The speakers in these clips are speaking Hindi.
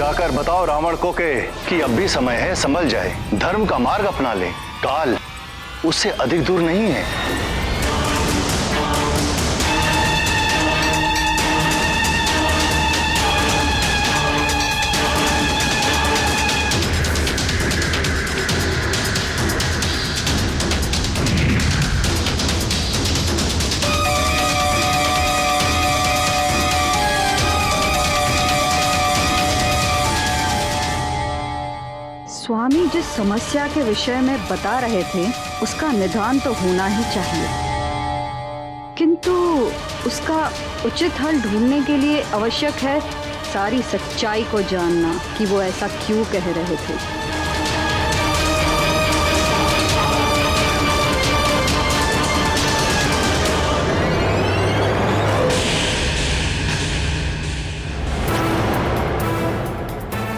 जाकर बताओ रावण को कि अब भी समय है, संभल जाए, धर्म का मार्ग अपना ले। काल उससे अधिक दूर नहीं है। स्वामी जिस समस्या के विषय में बता रहे थे उसका निदान तो होना ही चाहिए, किंतु उसका उचित हल ढूंढने के लिए आवश्यक है सारी सच्चाई को जानना कि वो ऐसा क्यों कह रहे थे।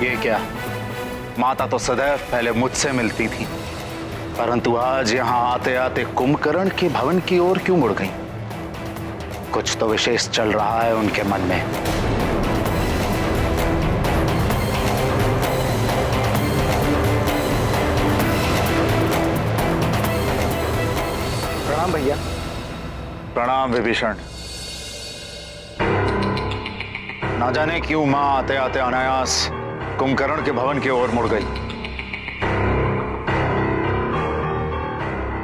ये क्या, माता तो सदैव पहले मुझसे मिलती थी, परंतु आज यहाँ आते आते कुंभकर्ण के भवन की ओर क्यों मुड़ गई? कुछ तो विशेष चल रहा है उनके मन में। प्रणाम भैया। प्रणाम विभीषण। ना जाने क्यों मां आते आते अनायास कुंभकर्ण के भवन की ओर मुड़ गई।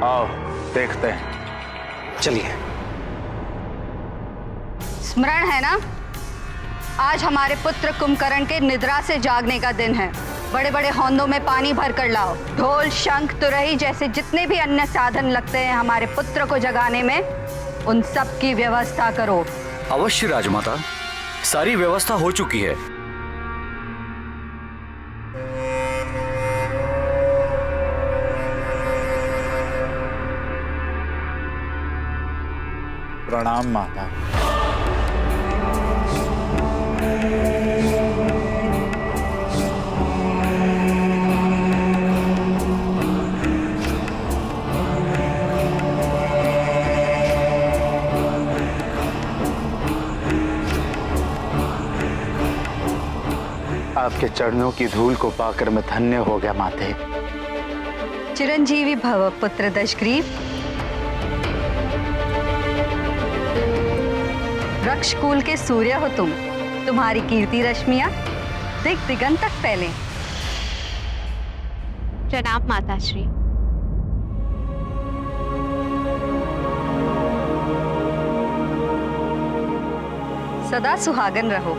आओ देखते हैं। चलिए। स्मरण है ना, आज हमारे पुत्र कुंभकर्ण के निद्रा से जागने का दिन है। बड़े बड़े हौंदों में पानी भर कर लाओ। ढोल, शंख, तुरही जैसे जितने भी अन्य साधन लगते हैं हमारे पुत्र को जगाने में, उन सब की व्यवस्था करो। अवश्य राजमाता, सारी व्यवस्था हो चुकी है। प्रणाम माता। आपके चरणों की धूल को पाकर मैं धन्य हो गया माते। चिरंजीवी भव पुत्र दशग्रीव। वृक्षकुल के सूर्य हो तुम, तुम्हारी कीर्ति रश्मियां दिग दिगंत तक फैले। प्रणाम माताश्री। सदा सुहागन रहो।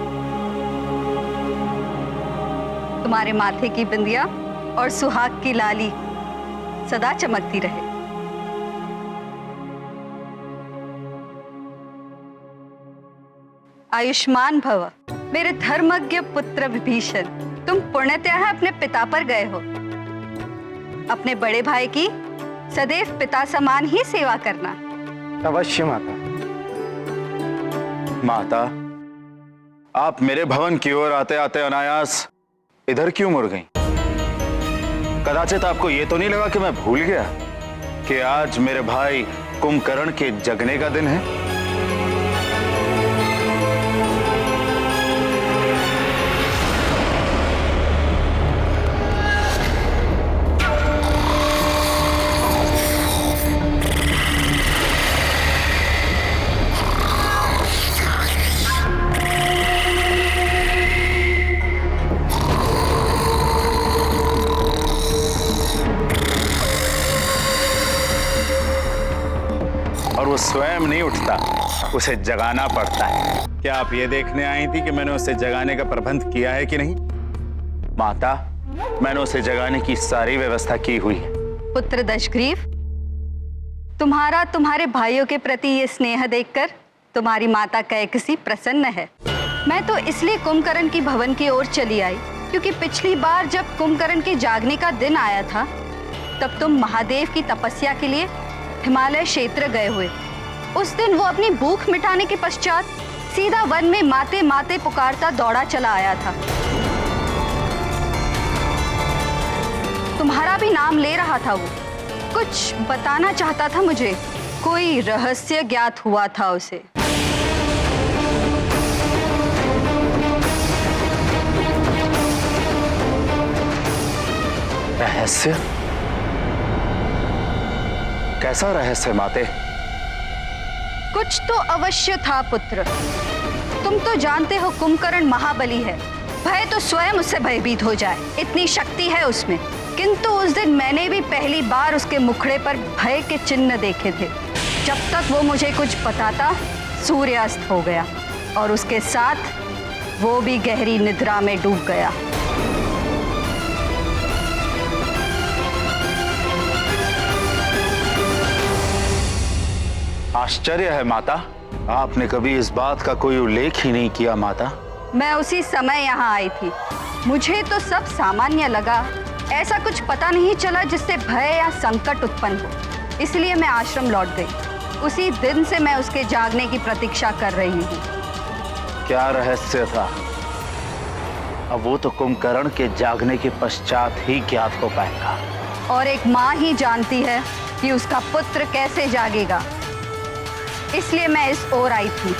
तुम्हारे माथे की बिंदिया और सुहाग की लाली सदा चमकती रहे। आयुष्मान भव मेरे धर्मज्ञ पुत्र विभीषण। तुम पुण्यतः अपने पिता पर गए हो। अपने बड़े भाई की सदैव पिता समान ही सेवा करना। अवश्य माता। माता, आप मेरे भवन की ओर आते आते अनायास इधर क्यों मुड़ गई? कदाचित आपको यह तो नहीं लगा कि मैं भूल गया कि आज मेरे भाई कुंभकर्ण के जगने का दिन है? और वो स्वयं नहीं उठता, उसे जगाना पड़ता है। क्या आप ये देखने आई थी कि मैंने उसे जगाने का प्रबंध किया है कि नहीं? माता, मैंने उसे जगाने की सारी व्यवस्था की हुई है। पुत्र दशग्रीव, तुम्हारा तुम्हारे भाइयों के प्रति ये स्नेह देखकर तुम्हारी माता कैकसी प्रसन्न है। मैं तो इसलिए कुंभकर्ण की भवन की ओर चली आई क्योंकि पिछली बार जब कुंभकर्ण के जागने का दिन आया था तब तुम महादेव की तपस्या के लिए हिमालय क्षेत्र गए हुए। उस दिन वो अपनी भूख मिटाने के पश्चात सीधा वन में माते माते पुकारता दौड़ा चला आया था। तुम्हारा भी नाम ले रहा था। वो कुछ बताना चाहता था मुझे, कोई रहस्य ज्ञात हुआ था उसे। रहस्य? कैसा रहस्य माते? कुछ तो अवश्य था पुत्र। तुम तो जानते हो कुंभकर्ण महाबली है, भय तो स्वयं उससे भयभीत हो जाए, इतनी शक्ति है उसमें। किंतु उस दिन मैंने भी पहली बार उसके मुखड़े पर भय के चिन्ह देखे थे। जब तक वो मुझे कुछ बताता, सूर्यास्त हो गया और उसके साथ वो भी गहरी निद्रा में डूब गया। आश्चर्य है माता, आपने कभी इस बात का कोई उल्लेख ही नहीं किया माता। मैं उसी समय यहाँ आई थी। मुझे तो सब सामान्य लगा, ऐसा कुछ पता नहीं चला जिससे भय या संकट उत्पन्न हो, इसलिए मैं आश्रम लौट गई। उसी दिन से मैं उसके जागने की प्रतीक्षा कर रही हूँ। क्या रहस्य था? अब वो तो कुंभकर्ण के जागने के पश्चात ही ज्ञात हो पाएगा। और एक माँ ही जानती है कि उसका पुत्र कैसे जागेगा, इसलिए मैं इस ओर आई थी।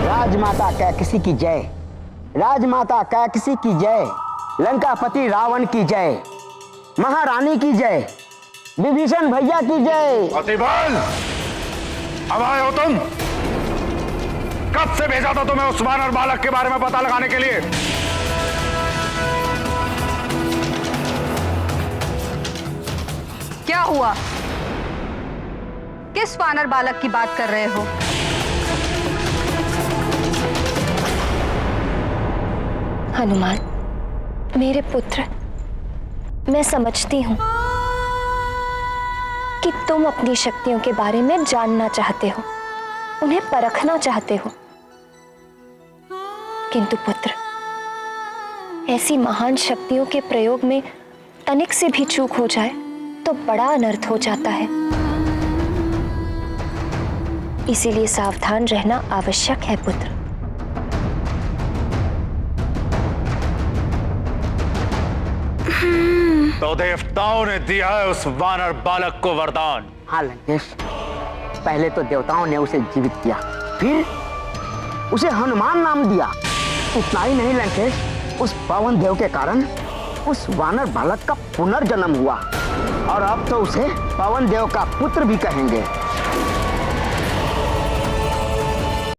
राजमाता कैकसी की जय, राजमाता कैकसी की जय, लंकापति रावण की जय, महारानी की जय, विभीषण भैया की जय। प्रतिबल, अब आए हो तुम? कब से भेजा था तुम्हें उस वानर बालक के बारे में पता लगाने के लिए? क्या हुआ? किस वानर बालक की बात कर रहे हो? हनुमान, मेरे पुत्र, मैं समझती हूं कि तुम अपनी शक्तियों के बारे में जानना चाहते हो, उन्हें परखना चाहते हो। किंतु पुत्र, ऐसी महान शक्तियों के प्रयोग में तनिक से भी चूक हो जाए तो बड़ा अनर्थ हो जाता है। इसीलिए सावधान रहना आवश्यक है पुत्र। तो देवताओं ने दिया है उस वानर बालक को वरदान। हाँ लंकेश, पहले तो देवताओं ने उसे जीवित किया, फिर उसे हनुमान नाम दिया। इतना ही नहीं लंकेश, उस पवन देव के कारण उस वानर बालक का पुनर्जन्म हुआ और अब तो उसे पवन देव का पुत्र भी कहेंगे।